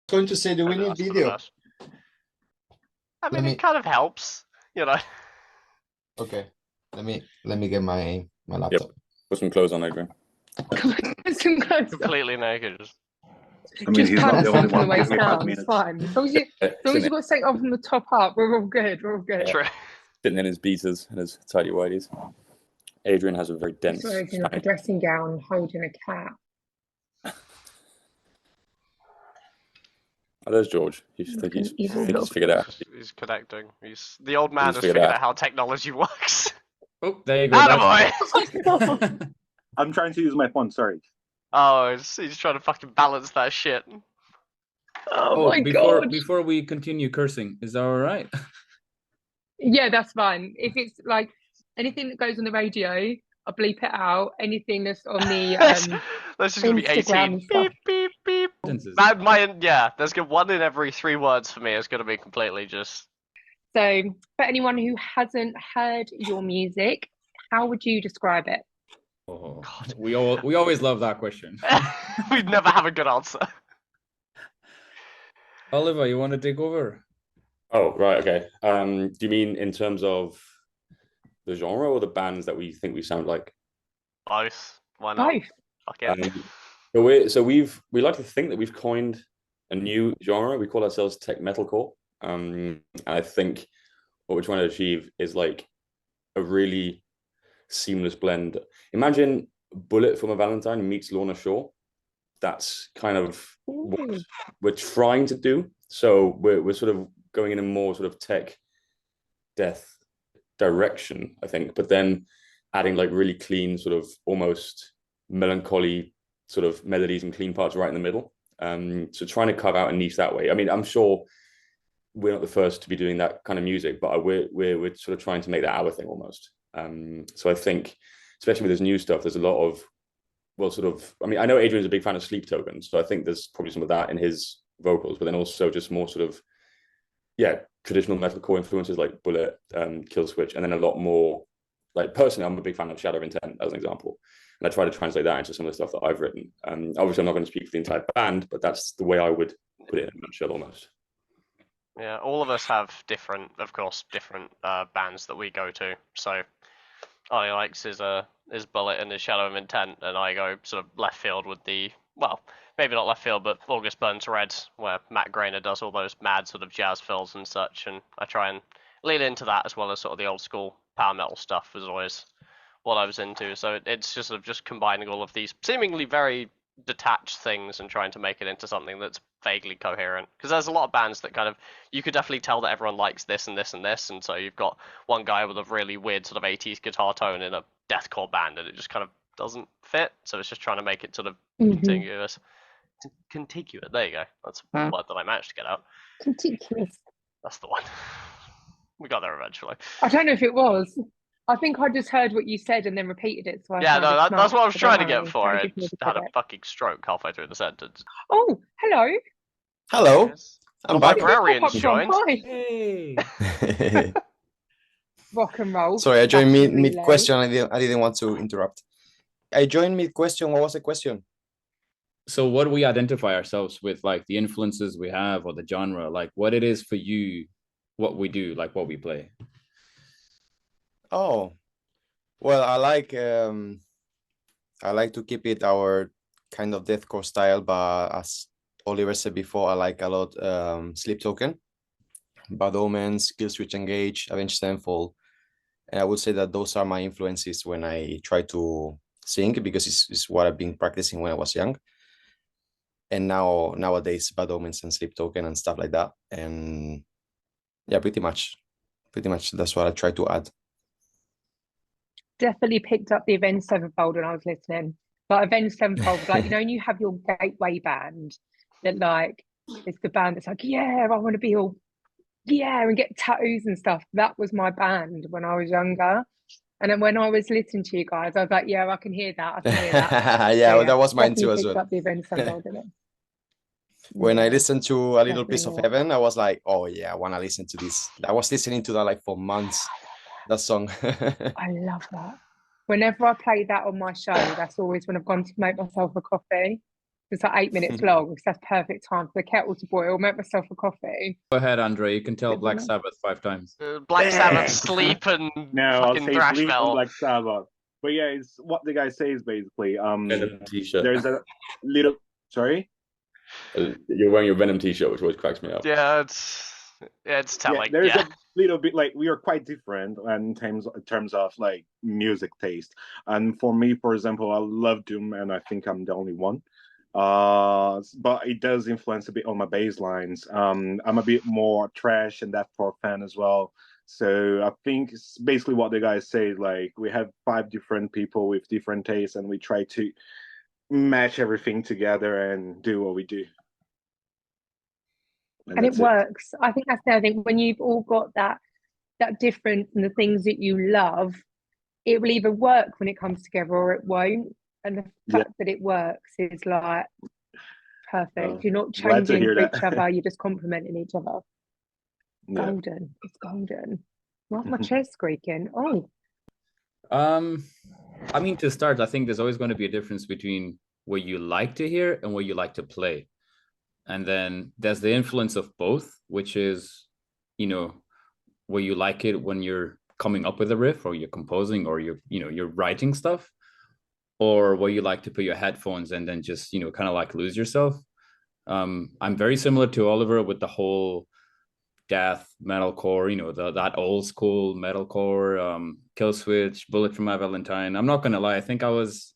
Going to say, do we need video? I mean, it kind of helps, you know. Okay, let me get my laptop. Yep. Put some clothes on, Adrian. Some clothes on. Completely naked. I mean, Just he's not pants the only on from the one. Give waist me 5 down. It's minutes. fine. As long as you've got something on from the top up, we're all good. We're all good. True. Sitting in his beaters and his tighty whiteys. Adrian has a very dense. He's in like a dressing gown holding a cat. Oh, there's George. He's figured out. He's connecting. The old man has figured out how technology works. Oh, there you go. Attaboy! I'm trying to use my phone. Sorry. Oh, he's trying to fucking balance that shit. Oh my god! Before we continue cursing, is that all right? Yeah, that's fine. If it's like anything that goes on the radio, I'll bleep it out. Anything that's on the that's just gonna be 18. Beep beep beep. There's one in every 3 words for me. Is gonna be completely just. So, for anyone who hasn't heard your music, how would you describe it? Oh, God. We always love that question. We never have a good answer. Oliver, you want to take over? Oh, right, okay. Do you mean in terms of the genre or the bands that we think we sound like? Both. Why not? Both. Fuck yeah. We like to think that we've coined a new genre. We call ourselves tech metalcore. And I think what we're trying to achieve is like a really seamless blend. Imagine Bullet from a Valentine meets Lorna Shore. That's kind of what we're trying to do. So we're sort of going in a more sort of tech death direction, I think, but then adding like really clean, sort of almost melancholy sort of melodies and clean parts right in the middle. So trying to carve out a niche that way. I mean, I'm sure we're not the first to be doing that kind of music, but we're sort of trying to make that our thing almost. So I think, especially with this new stuff, there's a lot of, well, sort of, I mean, I know Adrian's a big fan of Sleep Token, so I think there's probably some of that in his vocals, but then also just more sort of, traditional metalcore influences like Bullet, Kill Switch, and then a lot more, like personally, I'm a big fan of Shadow Intent as an example. And I try to translate that into some of the stuff that I've written. Obviously, I'm not going to speak for the entire band, but that's the way I would put it in a nutshell almost. Yeah, all of us have different bands that we go to. So Ollie likes his Bullet and his Shadow of Intent, and I go sort of left field with maybe not left field, but August Burns Red, where Matt Grainer does all those mad sort of jazz fills and such, and I try and lean into that as well as sort of the old school power metal stuff was always what I was into. So it's just sort of just combining all of these seemingly very detached things and trying to make it into something that's vaguely coherent, because there's a lot of bands that kind of, you could definitely tell that everyone likes this and this and this, and so you've got one guy with a really weird sort of 80s guitar tone in a deathcore band, and it just kind of doesn't fit. So it's just trying to make it sort of contiguous. There you go. That's the word that I managed to get out. Contiguous. That's the one. We got there eventually. I don't know if it was. I think I just heard what you said and then repeated it. So that's what I was trying to get for. I just had a fucking stroke halfway through the sentence. Oh, hello. Hello. I'm back. Librarians joined. Hey. Rock and roll. Sorry, I joined mid question. I didn't want to interrupt. I joined mid question. What was the question? So what do we identify ourselves with, like the influences we have or the genre, like what it is for you, what we do, like what we play? Oh, well, I like to keep it our kind of deathcore style, but as Oliver said before, I like a lot Sleep Token, Bad Omens, Kill Switch Engage, Avenged Sevenfold, and I would say that those are my influences when I try to sing, because it's what I've been practicing when I was young. And nowadays, Bad Omens and Sleep Token and stuff like that. And yeah, pretty much that's what I try to add. Definitely picked up the Avenged Sevenfold when I was listening. But Avenged Sevenfold, like, you know, when you have your gateway band that, like, it's the band that's like, yeah, I want to be all, yeah, and get tattoos and stuff. That was my band when I was younger. And then when I was listening to you guys, I was like, yeah, I can hear that. Yeah, well, that was mine too as well. Up the Avenged Sevenfold in it. When I listened to A Little Piece of Heaven, I was like, oh yeah, I want to listen to this. I was listening to that like for months, that song. I love that. Whenever I play that on my show, that's always when I've gone to make myself a coffee. It's like 8 minutes long, because that's perfect time for the kettle to boil. Make myself a coffee. Go ahead, Andre. You can tell Good Black enough. Sabbath 5 times. Black Sabbath, Sleep, and No, I'll fucking say thrash Sleep and metal. Black Sabbath. But yeah, it's what the guy says basically. Venom t-shirt. There's a little. Sorry. You're wearing your Venom t-shirt, which always cracks me up. Yeah, it's telling. There's Yeah. a little bit like we are quite different in terms of like music taste. And for me, for example, I love Doom, and I think I'm the only one. But it does influence a bit on my bass lines. I'm a bit more trash and deathcore fan as well. So I think it's basically what the guys say. Like we have 5 different people with different tastes, and we try to match everything together and do what we do. And it works. I think that's the other thing. When you've all got that difference and the things that you love, it will either work when it comes together or it won't. And the fact that it works is like perfect. You're not changing for each other, you're just complementing each other. Golden. It's golden. Why my chair's squeaking? Oh. I mean, to start, I think there's always going to be a difference between what you like to hear and what you like to play. And then there's the influence of both, which is, you know, where you like it when you're coming up with a riff or you're composing or you're writing stuff, or where you like to put your headphones and then just, you know, kind of like lose yourself. I'm very similar to Oliver with the whole death metalcore, you know, that old school metalcore, Kill Switch, Bullet for My Valentine. I'm not gonna lie, I think I was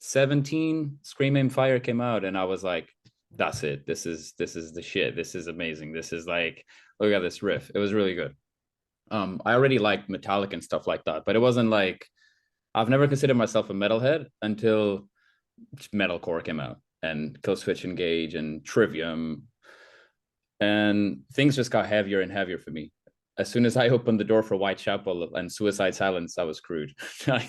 17, Scream Aim Fire came out, and I was like, that's it. This is the shit. This is amazing. This is like, look at this riff. It was really good. I already liked Metallic and stuff like that, but it wasn't like, I've never considered myself a metalhead until metalcore came out and Killswitch Engage and Trivium, and things just got heavier and heavier for me. As soon as I opened the door for Whitechapel and Suicide Silence, I was screwed. I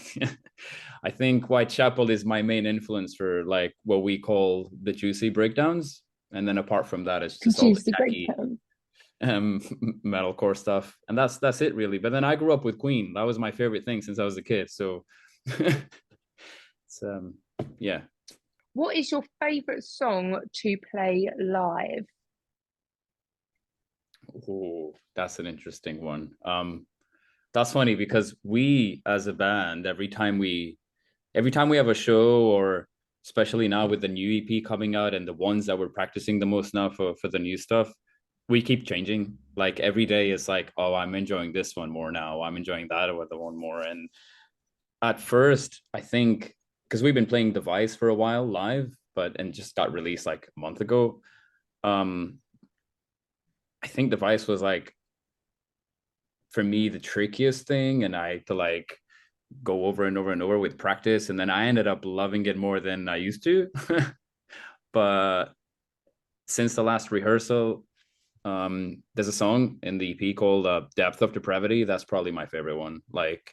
think Whitechapel is my main influence for like what we call the juicy breakdowns, and then apart from that, it's just all the tacky metalcore stuff, and that's it really. But then I grew up with Queen. That was my favorite thing since I was a kid. So it's yeah. What is your favorite song to play live? Oh, that's an interesting one. That's funny because we as a band, every time we have a show, or especially now with the new EP coming out and the ones that we're practicing the most now for the new stuff, we keep changing. Like every day it's like, oh, I'm enjoying this one more now, I'm enjoying that other one more. And at first, I think because we've been playing Device for a while live, and just got released like a month ago, I think Device was like, for me, the trickiest thing, and I had to like go over and over and over with practice, and then I ended up loving it more than I used to. But since the last rehearsal, there's a song in the EP called Depth of Depravity. That's probably my favorite one. Like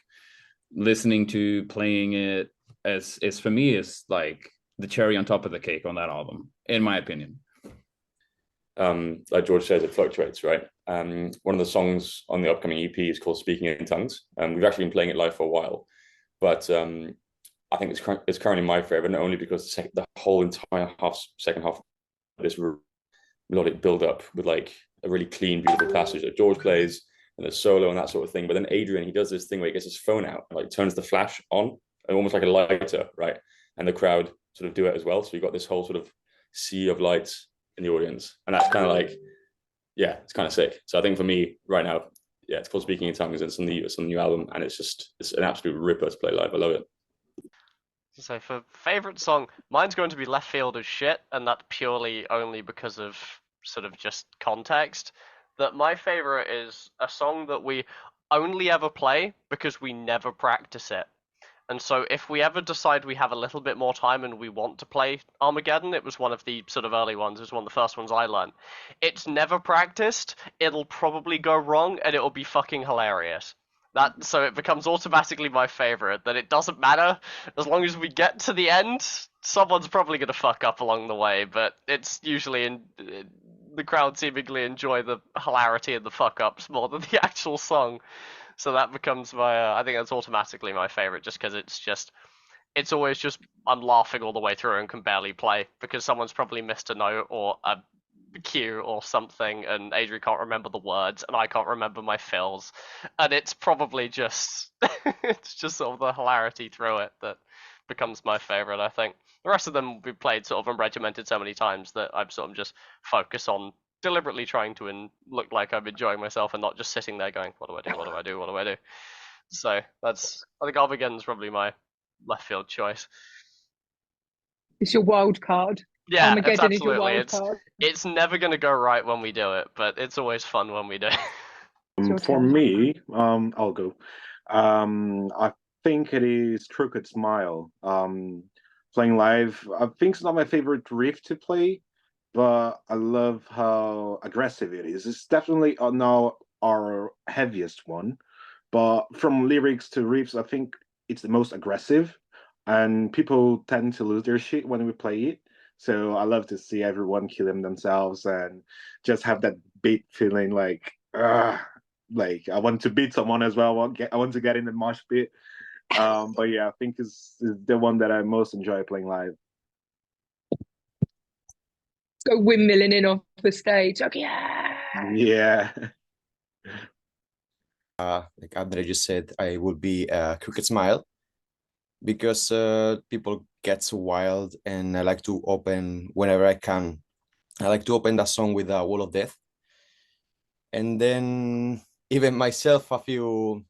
listening to playing it is for me is like the cherry on top of the cake on that album, in my opinion. Like George says, it fluctuates, right? One of the songs on the upcoming EP is called Speaking in Tongues. We've actually been playing it live for a while, but I think it's currently my favorite, not only because the whole entire second half of this melodic build up with like a really clean, beautiful passage that George plays and the solo and that sort of thing. But then Adrian, he does this thing where he gets his phone out and like turns the flash on, almost like a lighter, right? And the crowd sort of do it as well. So you've got this whole sort of sea of lights in the audience, and that's kind of like, yeah, it's kind of sick. So I think for me right now, yeah, it's called Speaking in Tongues. It's on the new album, and it's an absolute ripper to play live. I love it. So for favorite song, mine's going to be left field as shit, and that's purely only because of sort of just context. That my favorite is a song that we only ever play because we never practice it. And so if we ever decide we have a little bit more time and we want to play Armageddon, it was one of the sort of early ones, it was one of the first ones I learned. It's never practiced, it'll probably go wrong, and it'll be fucking hilarious. So it becomes automatically my favorite, that it doesn't matter, as long as we get to the end, someone's probably going to fuck up along the way, but it's usually the crowd seemingly enjoy the hilarity and the fuck ups more than the actual song. So that becomes my, I think that's automatically my favorite, just because it's just it's always just I'm laughing all the way through and can barely play because someone's probably missed a note or a cue or something, and Adrian can't remember the words, and I can't remember my fills, and it's probably just it's just sort of the hilarity through it that becomes my favorite. I think the rest of them we played sort of and regimented so many times that I'm sort of just focus on deliberately trying to look like I'm enjoying myself and not just sitting there going, what do I do? What do I do? What do I do? So that's I think Armageddon's probably my left field choice. It's your wild card. Yeah, Armageddon is your absolutely. wild card. It's never going to go right when we do it, but it's always fun when we do. Your For turn. me, I'll go. I think it is Crooked Smile. Playing live, I think it's not my favorite riff to play, but I love how aggressive it is. It's definitely now our heaviest one, but from lyrics to riffs, I think it's the most aggressive, and people tend to lose their shit when we play it. So I love to see everyone killing themselves and just have that beat feeling like I want to beat someone as well. I want to get in the mosh pit. But yeah, I think it's the one that I most enjoy playing live. Go windmilling in off the stage. Like, yeah. Yeah. Like Andre just said, I would be Crooked Smile because people get so wild, and I like to open whenever I can. I like to open that song with a Wall of Death, and then even myself, the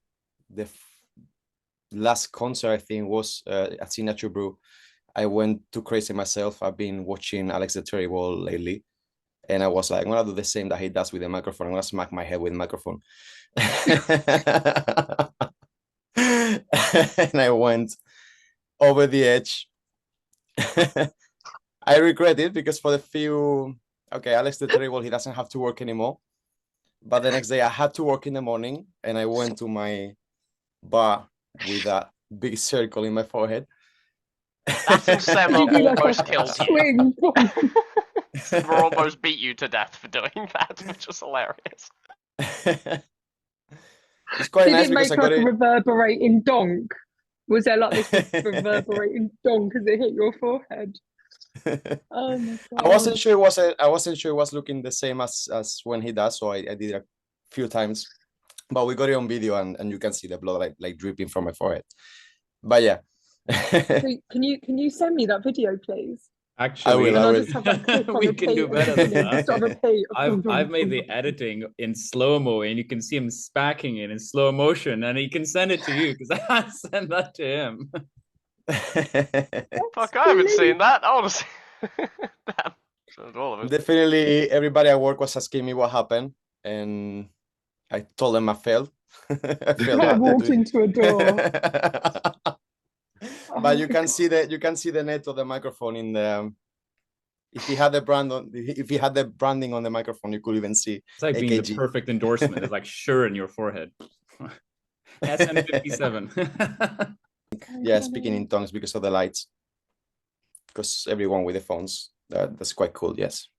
last concert I think was at Signature Brew. I went too crazy myself. I've been watching Alex the Terrible lately, and I was like, I'm gonna do the same that he does with the microphone. I'm gonna smack my head with the microphone. And I went over the edge. I regret it because for the few, okay, Alex the Terrible, he doesn't have to work anymore. But the next day I had to work in the morning, and I went to my bar with a big circle in my forehead. That and Sema Did you do like almost a killed you. swing? Sema almost beat you to death for doing that, which was hilarious. It's quite Did nice it because make I like got a it. reverberating donk? Was there like this reverberating donk as it hit your forehead? Oh my I wasn't god. sure it was I wasn't sure it was looking the same as when he does, so I did it a few times. But we got it on video, and you can see the blood like dripping from my forehead. But yeah. So can you send me that video, please? Actually, And I I'll will. just have that clip on we repeat. can do better than that. Stop repeat. I've made the editing in slow-mo, and you can see him smacking it in slow motion, and he can send it to you because I send that to him. Fuck, I haven't seen that. I want to see. Damn. So all of it. Definitely, everybody at work was asking me what happened, and I told them I failed. I failed. I walked into a door. But you can see the net of the microphone in the. If he had the branding on the microphone, you could even see. It's like being the AKG. perfect endorsement. It's like sure in your forehead. SM57. Yeah, speaking in tongues because of the lights. Because everyone with the phones, that's quite cool. Yes.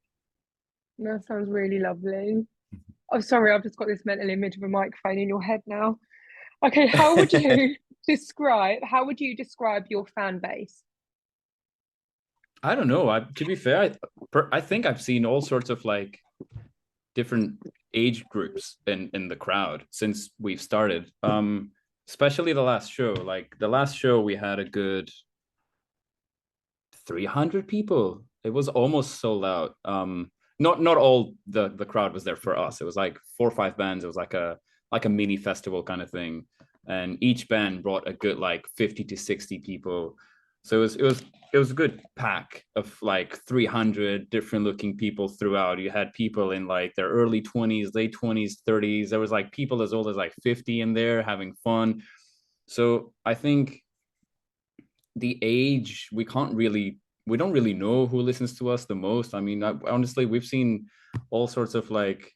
That sounds really lovely. I'm sorry, I've just got this mental image of a microphone in your head now. Okay, how would you describe your fan base? I don't know. To be fair, I think I've seen all sorts of like different age groups in the crowd since we've started. Especially the last show. Like the last show, we had a good 300 people. It was almost sold out. Not all the crowd was there for us. It was like 4 or 5 bands. It was like a mini festival kind of thing, and each band brought a good like 50 to 60 people. So it was a good pack of like 300 different looking people throughout. You had people in like their early 20s, late 20s, 30s. There was like people as old as like 50 in there having fun. So I think the age, we don't really know who listens to us the most. I mean, honestly, we've seen all sorts of like,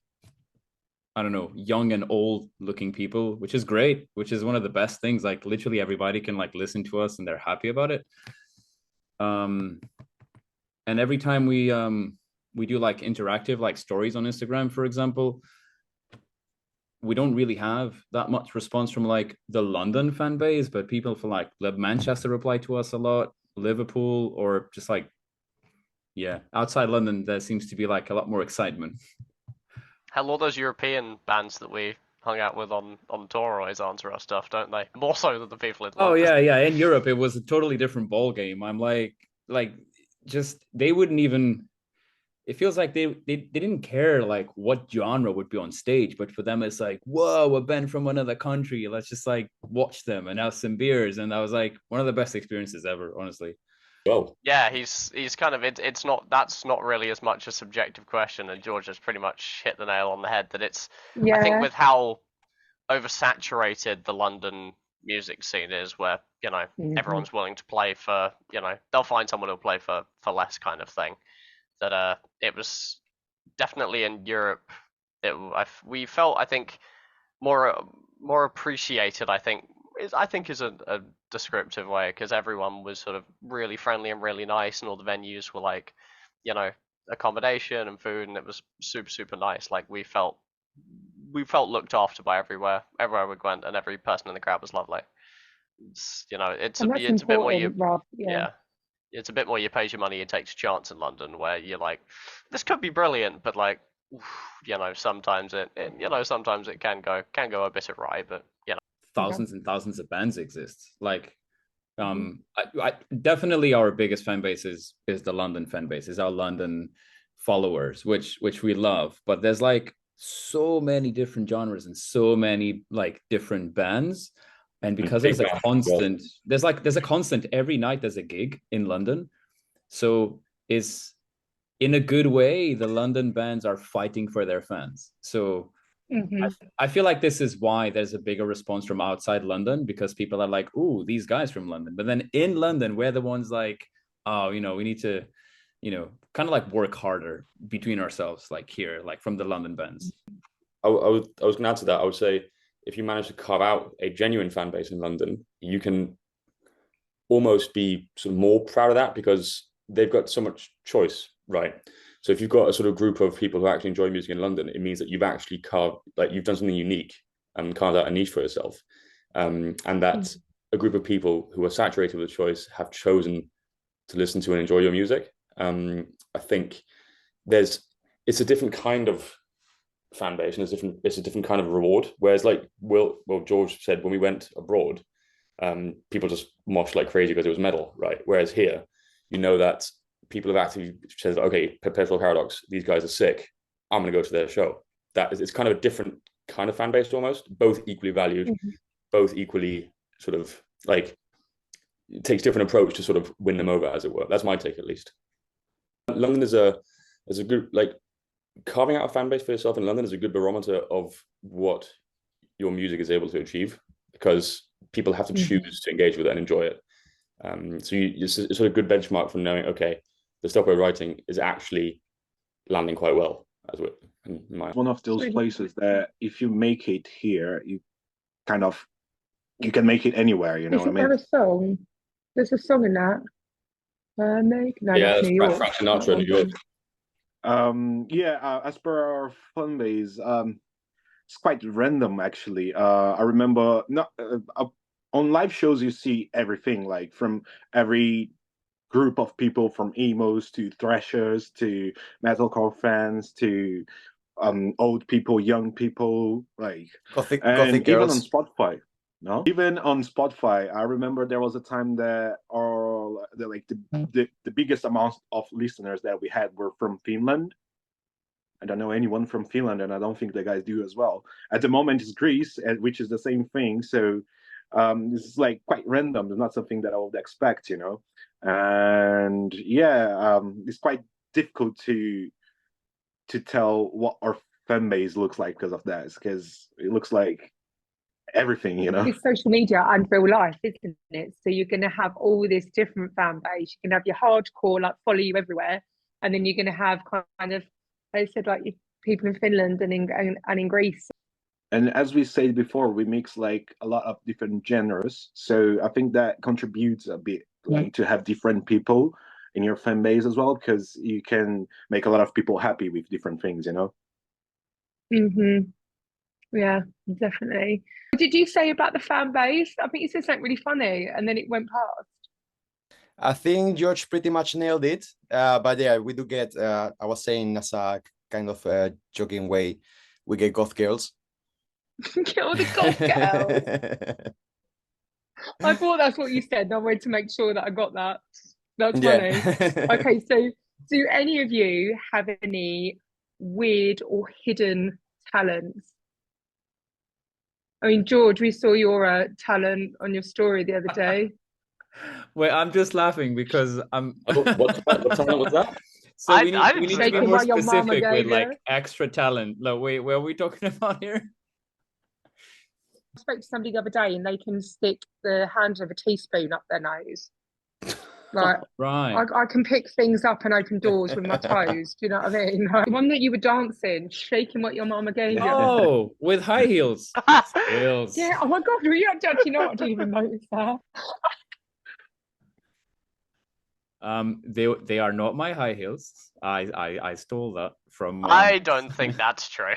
I don't know, young and old looking people, which is great, which is one of the best things. Like literally everybody can like listen to us and they're happy about it. And every time we do like interactive like stories on Instagram, for example, we don't really have that much response from like the London fan base, but people from like Manchester reply to us a lot, Liverpool, or just like, yeah, outside London, there seems to be like a lot more excitement. Hell, all those European bands that we hung out with on tour always answer our stuff, don't they? More so than the people in Oh London. yeah. In Europe, it was a totally different ball game. I'm like just they wouldn't even. It feels like they didn't care like what genre would be on stage, but for them it's like, whoa, a band from another country. Let's just like watch them and have some beers. And that was like one of the best experiences ever, honestly. Well, Yeah, he's kind of it's not that's not really as much a subjective question, and George has pretty much hit the nail on the head that it's I think Yeah. with how oversaturated the London music scene is, where everyone's willing to play for they'll find someone who'll play for less kind of thing. That it was definitely in Europe. We felt I think more appreciated. I think is a descriptive way, because everyone was sort of really friendly and really nice, and all the venues were like, accommodation and food, and it was super nice. Like we felt looked after by everywhere we went, and every person in the crowd was lovely. It's it's And that's it's a bit more important, Rob. yeah. It's a bit more you pays your money, you takes a chance in London, where you're like, this could be brilliant, but like, sometimes sometimes it can go a bit awry, but Thousands and thousands of bands exist. Like, I definitely our biggest fan base is the London fan base, is our London followers, which we love. But there's like so many different genres and so many like different bands. And because there's a constant, there's a constant every night there's a gig in London. So is in a good way, the London bands are fighting for their fans. So I feel like this is why there's a bigger response from outside London, because people are like, ooh, these guys from London. But then in London, we're the ones like, oh, we need to, kind of like work harder between ourselves, like here, like from the London bands. I was going to add to that. I would say if you manage to carve out a genuine fan base in London, you can almost be sort of more proud of that, because they've got so much choice, right? So if you've got a sort of group of people who actually enjoy music in London, it means that you've actually you've done something unique and carved out a niche for yourself. And that a group of people who are saturated with choice have chosen to listen to and enjoy your music. I think it's a different kind of fan base, and it's a different kind of reward. Whereas like George said, when we went abroad, people just moshed like crazy because it was metal, right? Whereas here, that people have actually said, okay, Perpetual Paradox, these guys are sick, I'm going to go to their show. It's kind of a different kind of fan base almost, both equally valued, both equally sort of like, it takes different approach to sort of win them over, as it were. That's my take, at least. London is a good, like, carving out a fan base for yourself in London is a good barometer of what your music is able to achieve, because people have to choose to engage with it and enjoy it. So it's sort of a good benchmark for knowing, okay, the stuff we're writing is actually landing quite well. One of those places that if you make it here, you can make it anywhere. You know what I mean? There a song? There's a song in that. That's New York. Frank Sinatra, New York. As per our fan base, it's quite random actually. I remember on live shows you see everything, like from every group of people, from emos to thrashers to metalcore fans to old people, young people, like Gothic even girls. on Spotify. No, even on Spotify, I remember there was a time that the biggest amount of listeners that we had were from Finland. I don't know anyone from Finland, and I don't think the guys do as well. At the moment, it's Greece, which is the same thing. So this is like quite random. It's not something that I would expect, And it's quite difficult to tell what our fan base looks like because of that. Because it looks like everything, It's social media and real life, isn't it? So you're going to have all this different fan base. You can have your hardcore, like, follow you everywhere, and then you're going to have kind of, I said, like, people in Finland and in Greece. And as we said before, we mix like a lot of different genres. So I think that contributes a bit, like, to have different people in your fan base as well, because you can make a lot of people happy with different things, Yeah, definitely. What did you say about the fan base? I think you said something really funny and then it went past. I think George pretty much nailed it. But yeah, we do get, I was saying as a kind of joking way, we get goth girls. Kill the goth girl. I thought that's what you said, and I wanted to make sure that I got that. That's funny. Okay, so do any of you have any weird or hidden talents? I mean, George, we saw your talent on your story the other day. Wait, I'm just laughing because I'm. What talent was that? So I we didn't need to say be that. more What your mama specific with gave like you. extra talent. Like, wait, what are we talking about here? I spoke to somebody the other day and they can stick the handle of a teaspoon up their nose. Like, Right. I can pick things up and open doors with my toes. Do you know what I mean? Like, the one that you were dancing, shaking what your mama gave you. Oh, with high heels. Skills. Yeah, oh my God, were you actually not? I didn't even notice that. They are not my high heels. I stole that from. I don't think that's true.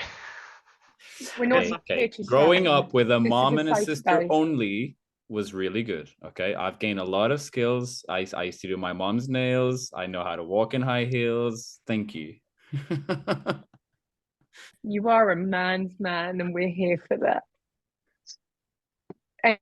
We're not Hey, here to growing shame. up with a This is mom a and a safe sister space. only was really good. Okay, I've gained a lot of skills. I used to do my mom's nails. I know how to walk in high heels. Thank you. You are a man's man, and we're here for that.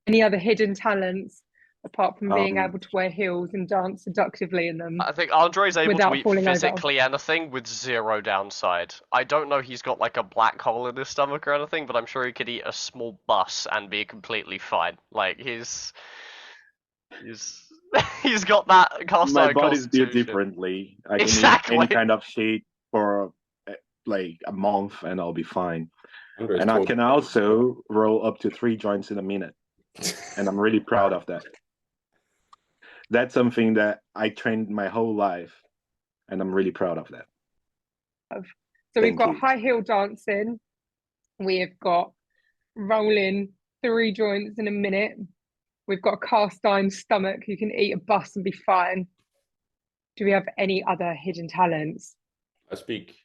Any other hidden talents apart from being able to wear heels and dance seductively in them? I think Andre's able Without to eat falling over. physically anything with zero downside. I don't know he's got like a black hole in his stomach or anything, but I'm sure he could eat a small bus and be completely fine. Like he's he's got that cast My iron body's built constitution. differently. I can Exactly. eat any kind of shit for like a month and I'll be fine. Andre's And I totally- can also roll up to 3 joints in a minute. And I'm really proud of that. That's something that I trained my whole life. And I'm really proud of that. So we've Thank got you. high heel dancing. We've got rolling 3 joints in a minute. We've got a cast iron stomach. You can eat a bus and be fine. Do we have any other hidden talents? I speak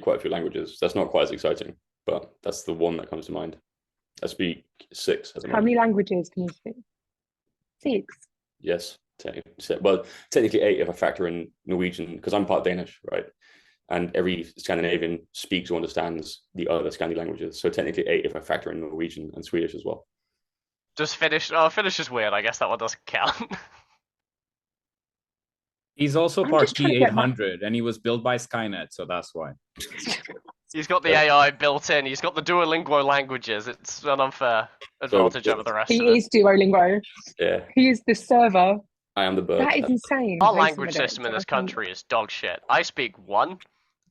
quite a few languages. That's not quite as exciting, but that's the one that comes to mind. I speak 6 at the How moment. many languages can you speak? 6. Yes, well, technically 8 if I factor in Norwegian, because I'm part Danish, right? And every Scandinavian speaks or understands the other Scandi languages. So technically 8 if I factor in Norwegian and Swedish as well. Just Finnish. Oh, Finnish is weird. I guess that one doesn't count. He's also I'm part just trying to get my- P800, and he was built by Skynet, so that's why. He's got the AI built in. He's got the Duolingo languages. It's an unfair advantage over the rest of He it. is Duolingo. Yeah, He is the server. I am the bird. That is insane. Our Wait, language somebody- system in this I think- country is dog shit. I speak one,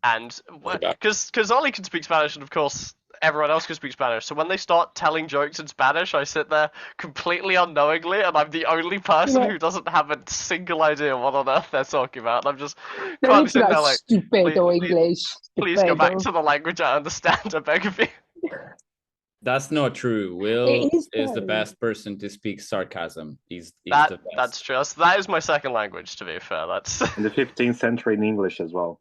and Okay. because Ollie can speak Spanish, and of course everyone else can speak Spanish. So when they start telling jokes in Spanish, I sit there completely unknowingly, and I'm the only person Yeah. who doesn't have a single idea what on earth they're talking about. And I'm just They're can't literally sit there like like, stupido please- English. please go back stupido. to the language I understand. I beg of you. That's not true. Will It is the though. best person to speak sarcasm. He's the best. That's true. That is my second language. To be fair, that's In the 15th century in English as well.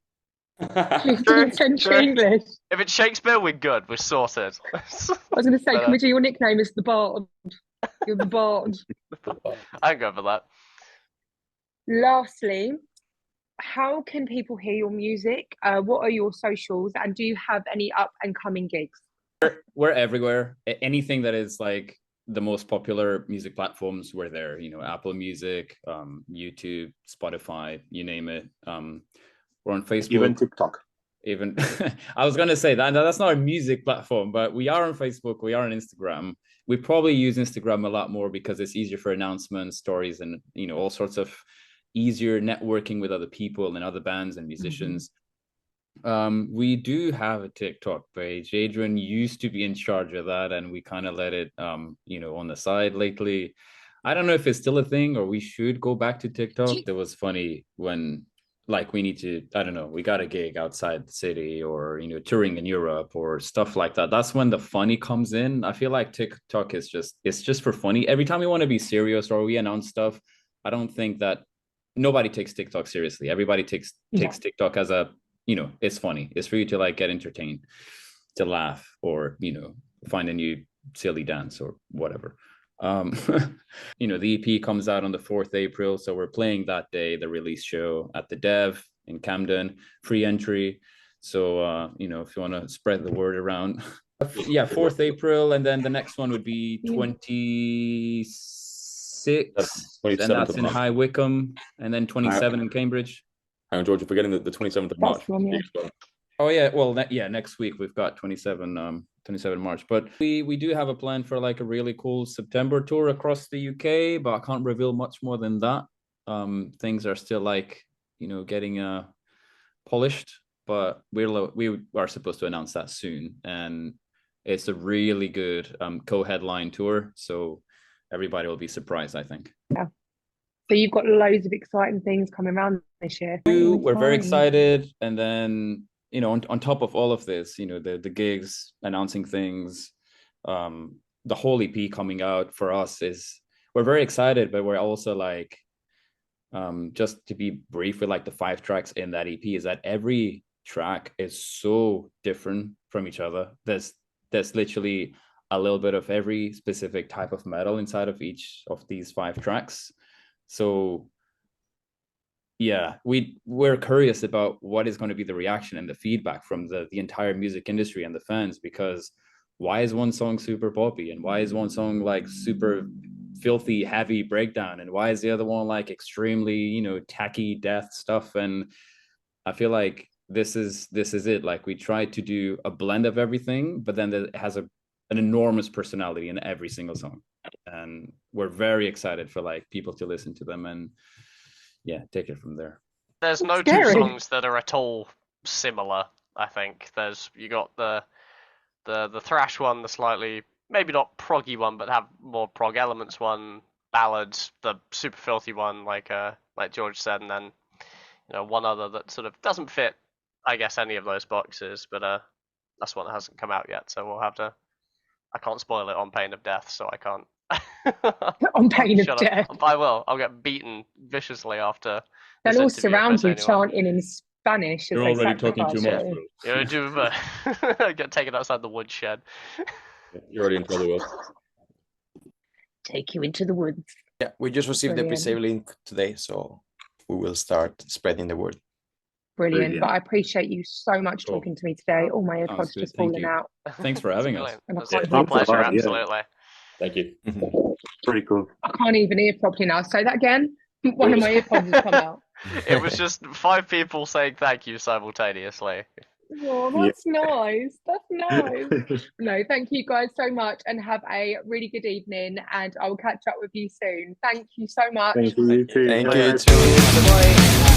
15th century true. English. if it's Shakespeare, we're good. We're sorted. I was going to say, But, can we do your nickname as the Bard? You're the Bard. I can go for that. Lastly, how can people hear your music? What are your socials? And do you have any up and coming gigs? We're everywhere. Anything that is like the most popular music platforms, we're there. You know, Apple Music, YouTube, Spotify, you name it. We're on Facebook. Even TikTok. Even I was gonna say that's not a music platform, but we are on Facebook, we are on Instagram. We probably use Instagram a lot more because it's easier for announcements, stories, and all sorts of easier networking with other people and other bands and musicians. We do have a TikTok page. Adrian used to be in charge of that, and we kind of let it on the side lately. I don't know if it's still a thing or we should go back to TikTok. That was funny when we need to, I don't know, we got a gig outside the city or touring in Europe or stuff like that. That's when the funny comes in. I feel like TikTok is just for funny. Every time we want to be serious or we announce stuff, I don't think that nobody takes TikTok seriously. Everybody takes TikTok as a, it's funny. It's for you to get entertained, to laugh, or find a new silly dance or whatever. You know, the EP comes out on the 4th April, so we're playing that day, the release show at the Dev in Camden, free entry. So you know, if you want to spread the word around. Yeah, 4th April, and then the next one would be 26th, and that's in High Wycombe, and then 27 in Cambridge. Hang on, George, you're forgetting the 27th of March. Oh yeah, well yeah, next week we've got 27 March, but we do have a plan for like a really cool September tour across the UK, but I can't reveal much more than that. Things are still like, you know, getting polished, but we are supposed to announce that soon, and it's a really good co-headline tour, so everybody will be surprised, I think. Yeah. So you've got loads of exciting things coming around this year. We're very excited, and then, you know, on top of all of this, you know, the gigs, announcing things, the whole EP coming out for us we're very excited, but we're also like, just to be brief with like the 5 tracks in that EP, is that every track is so different from each other. There's literally a little bit of every specific type of metal inside of each of these 5 tracks. So yeah, we're curious about what is going to be the reaction and the feedback from the entire music industry and the fans, because why is one song super poppy, and why is one song like super filthy heavy breakdown, and why is the other one like extremely, you know, tacky death stuff? And I feel like this is it. Like, we tried to do a blend of everything, but then it has an enormous personality in every single song, and we're very excited for like people to listen to them and yeah, take it from there. There's no two songs that are at all similar. I think you got the thrash one, the slightly maybe not proggy one, but have more prog elements one, ballads, the super filthy one, like George said, and then, you know, one other that sort of doesn't fit, I guess, any of those boxes, but that's one that hasn't come out yet, so we'll have to. I can't spoil it on pain of death, so I can't. On pain of death. I will. I'll get beaten viciously after. They'll all surround you chanting in Spanish. You're already talking too much, bro. Get taken outside the woodshed. You're already in trouble. Take you into the woods. Yeah, we just received the pre-save link today, so we will start spreading the word. Brilliant. But I appreciate you so much talking to me today. All my earpods just falling out. Thanks for having us. My pleasure, absolutely. Thank you. Pretty cool. I can't even hear properly now. Say that again. One of my earpods has come out. It was just 5 people saying thank you simultaneously. Oh, that's nice. That's nice. No, thank you guys so much, and have a really good evening, and I will catch up with you soon. Thank you so much. Thank you. Thank you too. Bye.